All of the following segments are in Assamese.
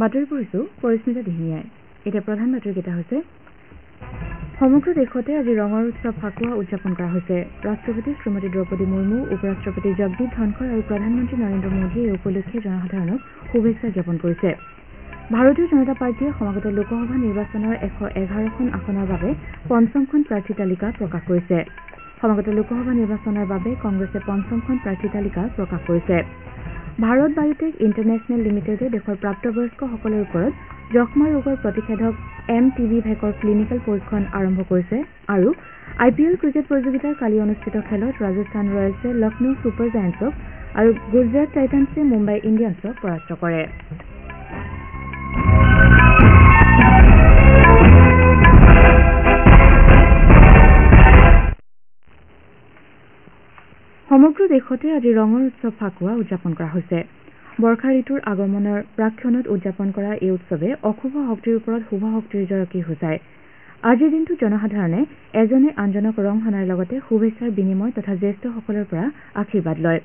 বাতৰি পঢ়িছো পৰিস্মিতা দিহিঙীয়াই। এতিয়া প্ৰধান বাতৰিকেইটা হৈছে সমগ্ৰ দেশতে আজি ৰঙৰ উৎসৱ ফাকুৱা উদযাপন কৰা হৈছে। ৰাষ্ট্ৰপতি শ্ৰীমতী দ্ৰৌপদী মুৰ্মু, উপৰাষ্ট্ৰপতি জগদীপ ধনখৰ আৰু প্ৰধানমন্ত্ৰী নৰেন্দ্ৰ মোদীয়ে এই উপলক্ষে জনসাধাৰণক শুভেচ্ছা জ্ঞাপন কৰিছে। ভাৰতীয় জনতা পাৰ্টীয়ে সমাগত লোকসভা নিৰ্বাচনৰ 111খন আসনৰ বাবে পঞ্চমখন প্ৰাৰ্থী তালিকা প্ৰকাশ কৰিছে। সমাগত লোকসভা নিৰ্বাচনৰ বাবে কংগ্ৰেছে পঞ্চমখন প্ৰাৰ্থী তালিকা প্ৰকাশ কৰিছে। ভাৰত বায়টেক ইণ্টাৰনেশ্যনেল লিমিটেডে দেশৰ প্ৰাপ্তবয়স্কসকলৰ ওপৰত যক্ষ্মা ৰোগৰ প্ৰতিষেধক MTV-ভেকৰ ক্লিনিকেল পৰীক্ষণ আৰম্ভ কৰিছে আৰু IPL ক্ৰিকেট প্ৰতিযোগিতাৰ কালি অনুষ্ঠিত খেলত ৰাজস্থান ৰয়েলছে লক্ষ্ণৌ ছুপাৰ জায়েণ্টছক আৰু গুজৰাট টাইটান্ছে মুম্বাই ইণ্ডিয়ানছক পৰাস্ত কৰে। সমগ্ৰ দেশতে আজি ৰঙৰ উৎসৱ ফাকুৱা উদযাপন কৰা হৈছে। বৰ্ষা ঋতুৰ আগমনৰ প্ৰাক্ষণত উদযাপন কৰা এই উৎসৱে অশুভ শক্তিৰ ওপৰত শুভ শক্তিৰ জয়কী সূচায়। আজিৰ দিনটোত জনসাধাৰণে এজনে আনজনক ৰং সনাৰ লগতে শুভেচ্ছাৰ বিনিময় তথা জ্যেষ্ঠসকলৰ পৰা আশীৰ্বাদ লয়।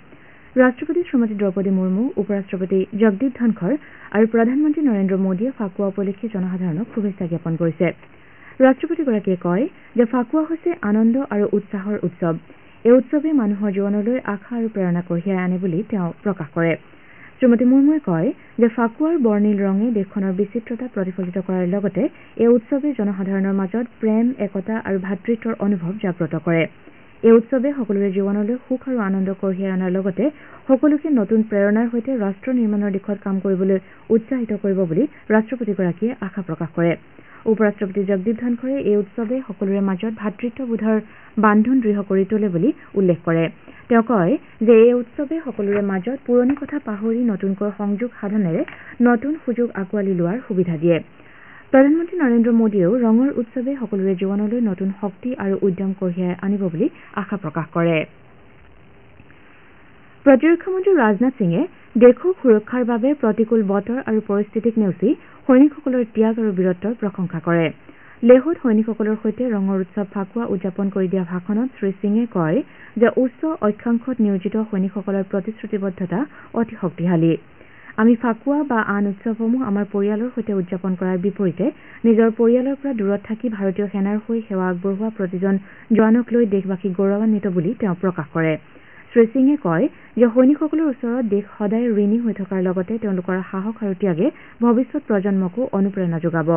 ৰাষ্ট্ৰপতি শ্ৰীমতী দ্ৰৌপদী মুৰ্মু, উপৰাষ্ট্ৰপতি জগদীপ ধনখৰ আৰু প্ৰধানমন্ত্ৰী নৰেন্দ্ৰ মোদীয়ে ফাকুৱা উপলক্ষে জনসাধাৰণক শুভেচ্ছা জ্ঞাপন কৰিছে। ৰাষ্ট্ৰপতিগৰাকীয়ে কয় যে ফাকুৱা হৈছে আনন্দ আৰু উৎসাহৰ উৎসৱ। এই উৎসৱে মানুহৰ জীৱনলৈ আশা আৰু প্ৰেৰণা কঢ়িয়াই আনে বুলি তেওঁ প্ৰকাশ কৰে। শ্ৰীমতী মুৰ্মুৱে কয় যে ফাকুৱাৰ বৰ্ণিল ৰঙে দেশখনৰ বিচিত্ৰতা প্ৰতিফলিত কৰাৰ লগতে এই উৎসৱে জনসাধাৰণৰ মাজত প্ৰেম, একতা আৰু ভাতৃত্বৰ অনুভৱ জাগ্ৰত কৰে। এই উৎসৱে সকলোৰে জীৱনলৈ সুখ আৰু আনন্দ কঢ়িয়াই অনাৰ লগতে সকলোকে নতুন প্ৰেৰণাৰ সৈতে ৰাষ্ট্ৰ নিৰ্মাণৰ দিশত কাম কৰিবলৈ উৎসাহিত কৰিব বুলি ৰাষ্ট্ৰপতিগৰাকীয়ে আশা প্ৰকাশ কৰে। উপৰাষ্ট্ৰপতি জগদীপ ধনখৰে এই উৎসৱে সকলোৰে মাজত ভাতৃত্ববোধৰ বান্ধোন দৃঢ় কৰি তোলে বুলি উল্লেখ কৰে। তেওঁ কয় যে এই উৎসৱে সকলোৰে মাজত পুৰণি কথা পাহৰি নতুনকৈ সংযোগ সাধনেৰে নতুন সুযোগ আঁকোৱালি লোৱাৰ সুবিধা দিয়ে। প্ৰধানমন্ত্ৰী নৰেন্দ্ৰ মোদীয়েও ৰঙৰ উৎসৱে সকলোৰে জীৱনলৈ নতুন শক্তি আৰু উদ্যম কঢ়িয়াই আনিব বুলি আশা প্ৰকাশ কৰে। প্ৰতিৰক্ষা মন্ত্ৰী ৰাজনাথ সিঙে দেশক সুৰক্ষাৰ বাবে প্ৰতিকূল বতৰ আৰু পৰিস্থিতিক নেওচি সৈনিকসকলৰ ত্যাগ আৰু বীৰত্বৰ প্ৰশংসা কৰে। লেহত সৈনিকসকলৰ সৈতে ৰঙৰ উৎসৱ ফাকুৱা উদযাপন কৰি দিয়া ভাষণত শ্ৰীসিঙে কয় যে উচ্চ অক্ষাংশত নিয়োজিত সৈনিকসকলৰ প্ৰতিশ্ৰুতিবদ্ধতা অতি শক্তিশালী। আমি ফাকুৱা বা আন উৎসৱসমূহ আমাৰ পৰিয়ালৰ সৈতে উদযাপন কৰাৰ বিপৰীতে নিজৰ পৰিয়ালৰ পৰা দূৰত থাকি ভাৰতীয় সেনাৰ হৈ সেৱা আগবঢ়োৱা প্ৰতিজন জোৱানক লৈ দেশবাসী গৌৰৱান্বিত বুলি তেওঁ প্ৰকাশ কৰে। শ্ৰীসিঙে কয় যে সৈনিকসকলৰ ওচৰত দেশ সদায় ঋণী হৈ থকাৰ লগতে তেওঁলোকৰ সাহস আৰু ত্যাগে ভৱিষ্যত প্ৰজন্মকো অনুপ্ৰেৰণা যোগাব।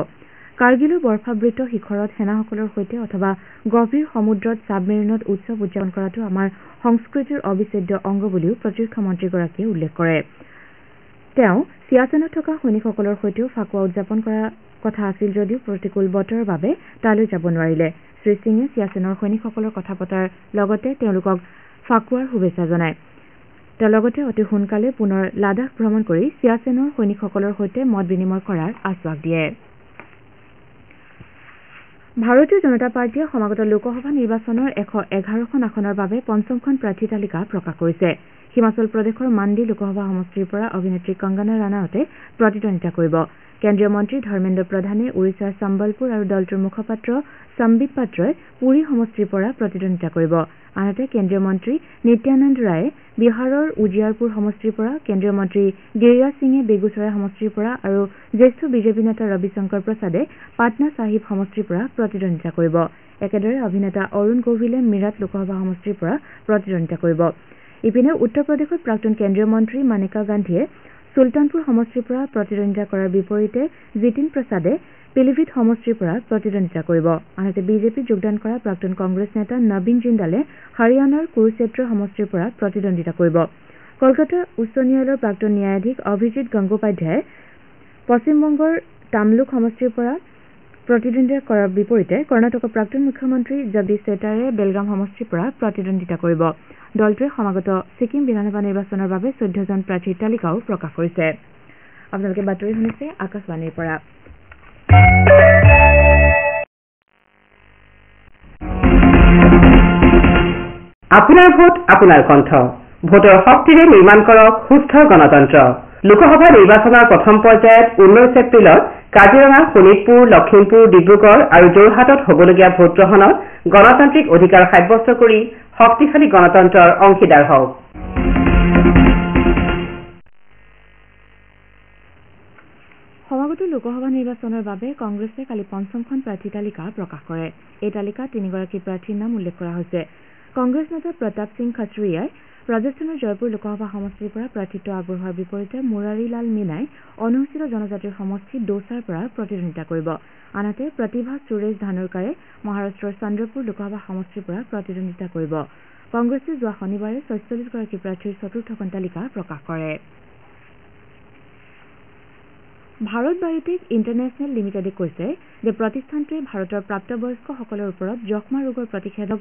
কাৰ্গিলৰ বৰ্ফাবৃত শিখৰত সেনাসকলৰ সৈতে অথবা গভীৰ সমুদ্ৰত ছাবমেৰিনত উৎসৱ উদযাপন কৰাটো আমাৰ সংস্কৃতিৰ অবিচ্ছেদ্য অংগ বুলিও প্ৰতিৰক্ষা মন্ত্ৰীগৰাকীয়ে উল্লেখ কৰে। তেওঁ চিয়াচেনত থকা সৈনিকসকলৰ সৈতেও ফাকুৱা উদযাপন কৰাৰ কথা আছিল যদিও প্ৰতিকূল বতৰৰ বাবে তালৈ যাব নোৱাৰিলে। শ্ৰীসিঙে চিয়াচেনৰ সৈনিকসকলৰ কথা পতাৰ লগতে তেওঁলোকক ফাকুৱাৰ শুভেচ্ছা জনায়। তেওঁ লগতে অতি সোনকালে পুনৰ লাডাখ ভ্ৰমণ কৰি চিয়াচেনৰ সৈনিকসকলৰ সৈতে মত বিনিময় কৰাৰ আশ্বাস দিয়ে। ভাৰতীয় জনতা পাৰ্টীয়ে সমাগত লোকসভা নিৰ্বাচনৰ 111খন আসনৰ বাবে পঞ্চমখন প্ৰাৰ্থী তালিকা প্ৰকাশ কৰিছে। হিমাচল প্ৰদেশৰ মাণ্ডি লোকসভা সমষ্টিৰ পৰা অভিনেত্ৰী কংগনা ৰাণাৱটে প্ৰতিদ্বন্দ্বিতা কৰিব। কেন্দ্ৰীয় মন্ত্ৰী ধৰ্মেন্দ্ৰ প্ৰধানে উৰিষ্যাৰ চম্বলপুৰ আৰু দলটোৰ মুখপাত্ৰ সম্বিত পাত্ৰই পুৰী সমষ্টিৰ পৰা প্ৰতিদ্বন্দ্বিতা কৰিব। আনহাতে কেন্দ্ৰীয় মন্ত্ৰী নিত্যানন্দ ৰায়ে বিহাৰৰ উজিয়াৰপুৰ সমষ্টিৰ পৰা, কেন্দ্ৰীয় মন্ত্ৰী গিৰিৰাজ সিঙে বেগুচৰাই সমষ্টিৰ পৰা আৰু জ্যেষ্ঠ বিজেপি নেতা ৰবিশংকৰ প্ৰসাদে পাটনা চাহিব সমষ্টিৰ পৰা প্ৰতিদ্বন্দ্বিতা কৰিব। একেদৰে অভিনেতা অৰুণ গোভিলে মিৰাট লোকসভা সমষ্টিৰ পৰা প্ৰতিদ্বন্দ্বিতা কৰিব। ইপিনে উত্তৰ প্ৰদেশত প্ৰাক্তন কেন্দ্ৰীয় মন্ত্ৰী মানেকা গান্ধীয়ে চুলতানপুৰ সমষ্টিৰ পৰা প্ৰতিদ্বন্দ্বিতা কৰাৰ বিপৰীতে জিতিন প্ৰসাদে পিলিভিট সমষ্টিৰ পৰা প্ৰতিদ্বন্দ্বিতা কৰিব। আনহাতে বিজেপিত যোগদান কৰা প্ৰাক্তন কংগ্ৰেছ নেতা নবীন জিন্দালে হাৰিয়ানাৰ কুৰুক্ষেত্ৰ সমষ্টিৰ পৰা প্ৰতিদ্বন্দ্বিতা কৰিব। কলকাতা উচ্চ ন্যায়ালয়ৰ প্ৰাক্তন ন্যায়াধীশ অভিজিৎ গংগোপাধ্যায়ে পশ্চিমবংগৰ তামলুক সমষ্টিৰ পৰা প্ৰতিদ্বন্দ্বিতা কৰাৰ বিপৰীতে কৰ্ণাটকৰ প্ৰাক্তন মুখ্যমন্ত্ৰী জগদীশ শেটাৰে বেলগাম সমষ্টিৰ পৰা প্ৰতিদ্বন্দ্বিতা কৰিব। দলটোৱে সমাগত ছিকিম বিধানসভা নিৰ্বাচনৰ বাবে 14জন প্ৰাৰ্থীৰ তালিকাও প্ৰকাশ কৰিছে। আপোনালোকে বাতৰি শুনিছে আকাশবাণীৰ পৰা। আপোনাৰ ভোট আপোনাৰ কণ্ঠ। ভোটৰ শক্তিৰে নিৰ্মাণ কৰক সুস্থ গণতন্ত্ৰ। লোকসভা নিৰ্বাচনৰ প্ৰথম পৰ্যায়ত 19 এপ্ৰিলত কাজিৰঙা, শোণিতপুৰ, লখিমপুৰ, ডিব্ৰুগড় আৰু যোৰহাটত হ'বলগীয়া ভোটগ্ৰহণত গণতান্ত্ৰিক অধিকাৰ সাব্যস্ত কৰি শক্তিশালী গণতন্ত্ৰৰ অংশীদাৰ হওক। লোকসভা নিৰ্বাচনৰ বাবে কংগ্ৰেছে কালি পঞ্চমখন প্ৰাৰ্থী তালিকা প্ৰকাশ কৰে। এই তালিকাত 3গৰাকী প্ৰাৰ্থীৰ নাম উল্লেখ কৰা হৈছে। কংগ্ৰেছ নেতা প্ৰতাপ সিং খাচৰিয়াই ৰাজস্থানৰ জয়পুৰ লোকসভা সমষ্টিৰ পৰা প্ৰাৰ্থিত্ব আগবঢ়োৱাৰ বিপৰীতে মুৰাৰীলাল মীনাই অনুসূচিত জনজাতিৰ সমষ্টি দোচাৰ পৰা প্ৰতিদ্বন্দ্বিতা কৰিব। আনহাতে প্ৰতিভা সুৰেশ ধানোৰকাৰে মহাৰাষ্ট্ৰৰ চন্দ্ৰপুৰ লোকসভা সমষ্টিৰ পৰা প্ৰতিদ্বন্দ্বিতা কৰিব। কংগ্ৰেছে যোৱা শনিবাৰে 46গৰাকী প্ৰাৰ্থীৰ চতুৰ্থখন তালিকা প্ৰকাশ কৰে। ভাৰত বায়'টেক ইণ্টাৰনেশ্যনেল লিমিটেডে কৈছে যে প্ৰতিষ্ঠানটোৱে ভাৰতৰ প্ৰাপ্তবয়স্কসকলৰ ওপৰত যক্ষ্মা ৰোগৰ প্ৰতিষেধক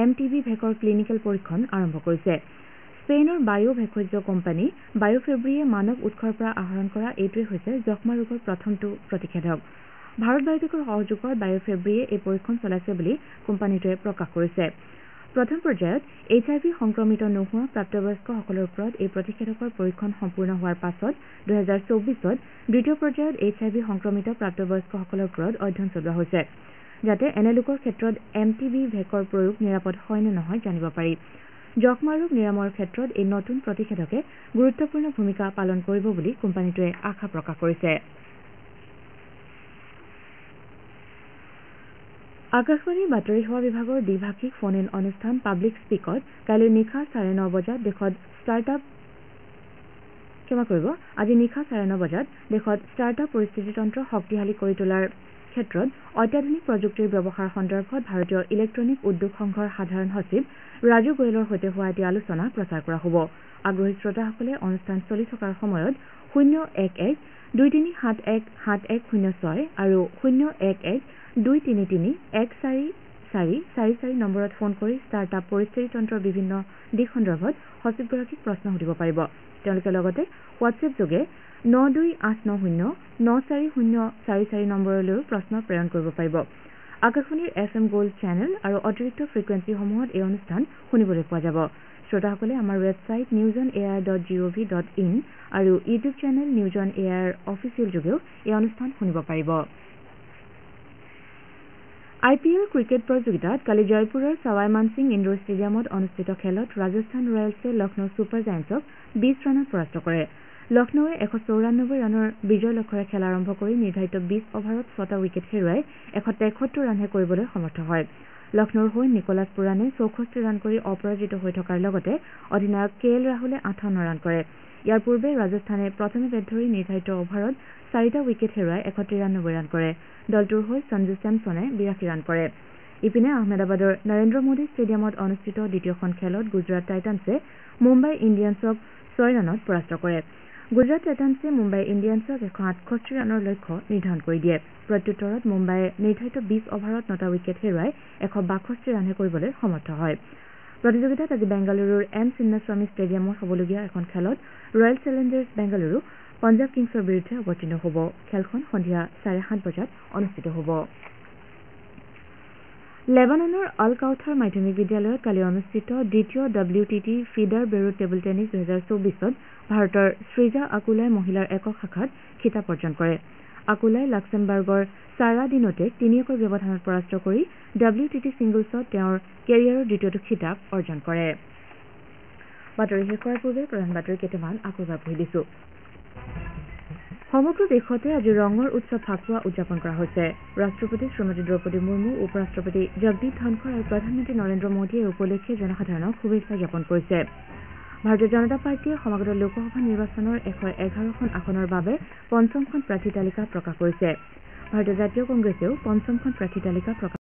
MTV ভেকৰ ক্লিনিকেল পৰীক্ষণ আৰম্ভ কৰিছে। স্পেইনৰ বায়ো ভেষজ কোম্পানী বায়োফেব্ৰিয়ে মানৱ উৎসৰ পৰা আহৰণ কৰা এইটোৱে হৈছে যক্ষ্মা ৰোগৰ প্ৰথমটো প্ৰতিষেধক। ভাৰত বায়'টেকৰ সহযোগত বায়োফেব্ৰিয়ে এই পৰীক্ষণ চলাইছে বুলি কোম্পানীটোৱে প্ৰকাশ কৰিছে। প্ৰথম পৰ্যায়ত HIV সংক্ৰমিত নোহোৱা প্ৰাপ্তবয়স্কসকলৰ ওপৰত এই প্ৰতিষেধকৰ পৰীক্ষণ সম্পূৰ্ণ হোৱাৰ পাছত 2024ত দ্বিতীয় পৰ্যায়ত HIV সংক্ৰমিত প্ৰাপ্তবয়স্কসকলৰ ওপৰত অধ্যয়ন চলোৱা হৈছে, যাতে এনে লোকৰ ক্ষেত্ৰত MTV ভেকৰ প্ৰয়োগ নিৰাপদ হয় নে নহয় জানিব পাৰি। যক্ষ্মা ৰোগ নিৰাময়ৰ ক্ষেত্ৰত এই নতুন প্ৰতিষেধকে গুৰুত্বপূৰ্ণ ভূমিকা পালন কৰিব বুলি কোম্পানীটোৱে আশা প্ৰকাশ কৰিছে। আকাশবাণীৰ বাতৰি সেৱা বিভাগৰ দ্বিভাষিক ফোন ইন অনুষ্ঠান পাব্লিক স্পীকত কালি নিশা 9:30 বজাত আজি নিশা 9:30 বজাত দেশত ষ্টাৰ্টআপ পৰিস্থিতিতন্ত্ৰ শক্তিশালী কৰি তোলাৰ ক্ষেত্ৰত অত্যাধুনিক প্ৰযুক্তিৰ ব্যৱহাৰ সন্দৰ্ভত ভাৰতীয় ইলেক্ট্ৰনিক উদ্যোগ সংঘৰ সাধাৰণ সচিব ৰাজু গোয়েলৰ সৈতে হোৱা এটি আলোচনা প্ৰচাৰ কৰা হ'ব। আগ্ৰহী শ্ৰোতাসকলে অনুষ্ঠান চলি থকাৰ সময়ত 011-2371-7106 আৰু 011-233-14444 নম্বৰত ফোন কৰি ষ্টাৰ্টআপ পৰিস্থিতিতন্ত্ৰৰ বিভিন্ন দিশ সন্দৰ্ভত সচিবগৰাকীক প্ৰশ্ন সুধিব পাৰিব। তেওঁলোকে লগতে হোৱাটছএপ যোগে 9280940044 নম্বৰলৈও প্ৰশ্ন প্ৰেৰণ কৰিব পাৰিব। আকাশবাণীৰ FM গোল্ড চেনেল আৰু অতিৰিক্ত ফ্ৰিকুৱেঞ্চিসমূহত এই অনুষ্ঠান শুনিবলৈ পোৱা যাব। শ্ৰোতাসকলে আমাৰ ৱেবছাইট newsonair.gov.in আৰু YouTube channel news on air official যোগেও এই অনুষ্ঠান শুনিব পাৰিব। IPL ক্ৰিকেট প্ৰতিযোগিতাত কালি জয়পুৰৰ ছাৱাই মানসিং ইণ্ডোৰ ষ্টেডিয়ামত অনুষ্ঠিত খেলত ৰাজস্থান ৰয়েলছে লক্ষ্ণৌ ছুপাৰ জায়েণ্টছক 20 ৰানত পৰাস্ত কৰে। লক্ষ্ণৌৱে 194 ৰানৰ বিজয় লক্ষ্যৰে খেল আৰম্ভ কৰি নিৰ্ধাৰিত 20 অভাৰত 6টা উইকেট হেৰুৱাই 173 ৰানহে কৰিবলৈ সমৰ্থ হয়। লক্ষ্ণৌৰ হৈ নিকোলাছ পুৰানে 64 ৰান কৰি অপৰাজিত হৈ থকাৰ লগতে অধিনায়ক KL ৰাহুলে 58 ৰান কৰে। ইয়াৰ পূৰ্বে ৰাজস্থানে প্ৰথমে বেট ধৰি নিৰ্ধাৰিত অভাৰত 4টা উইকেট হেৰুৱাই 193 ৰান কৰে। দলটোৰ হৈ সঞ্জু চেমছনে 82 ৰান কৰে। ইপিনে আহমেদাবাদৰ নৰেন্দ্ৰ মোদী ষ্টেডিয়ামত অনুষ্ঠিত দ্বিতীয়খন খেলত গুজৰাট টাইটান্ছে মুম্বাই ইণ্ডিয়ানছক 6 ৰানত পৰাস্ত কৰে। গুজৰাট টাইটান্ছে মুম্বাই ইণ্ডিয়ানছক 168 ৰানৰ লক্ষ্য নিৰ্ধাৰণ কৰি দিয়ে। প্ৰত্যুত্তৰত মুম্বাইয়ে নিৰ্ধাৰিত 20 অভাৰত 9টা উইকেট হেৰুৱাই 162 ৰানহে কৰিবলৈ সমৰ্থ হয়। প্ৰতিযোগিতাত আজি বেংগালুৰুৰ M চিন্নাস্বামী ষ্টেডিয়ামত হ'বলগীয়া এখন খেলত ৰয়েল চেলেঞ্জাৰ্ছ বেংগালুৰু পঞ্জাৱ কিংছৰ বিৰুদ্ধে অৱতীৰ্ণ হ'ব। খেলখন সন্ধিয়া 7:30 বজাত অনুষ্ঠিত হ'ব। লেবাননৰ আল কাউথাৰ মাধ্যমিক বিদ্যালয়ত কালি অনুষ্ঠিত দ্বিতীয় WTT ফিডাৰ বেৰো টেবুল টেনিছ 2024ত ভাৰতৰ সৃজা আকুলাই মহিলাৰ একক শাখাত খিতাপ অৰ্জন কৰে। আকুলাই লাক্সেমবাৰ্গৰ চাৰা দিনতে 3 ব্যৱধানত পৰাস্ত কৰি WTT ছিংগলছত তেওঁৰ কেৰিয়াৰৰ দ্বিতীয়টো খিতাপ অৰ্জন কৰে। বাতৰি শেষ হোৱাৰ পূৰ্বে প্ৰধান বাতৰি কেইটামান আকৌ এবাৰ পঢ়ি দিছো। সমগ্ৰ দেশতে আজি ৰঙৰ উৎসৱ ফাকুৱা উদযাপন কৰা হৈছে। ৰাষ্ট্ৰপতি শ্ৰীমতী দ্ৰৌপদী মুৰ্মু, উপ ৰাষ্ট্ৰপতি জগদীপ ধনখৰ আৰু প্ৰধানমন্ত্ৰী নৰেন্দ্ৰ মোদীয়ে এই উপলক্ষে জনসাধাৰণক শুভেচ্ছা জ্ঞাপন কৰিছে। ভাৰতীয় জনতা পাৰ্টীয়ে সমাগত লোকসভা নিৰ্বাচনৰ 111খন আসনৰ বাবে পঞ্চমখন প্ৰাৰ্থী তালিকা প্ৰকাশ কৰিছে। ভাৰতীয় জাতীয় কংগ্ৰেছেও পঞ্চমখন প্ৰাৰ্থী তালিকা প্ৰকাশ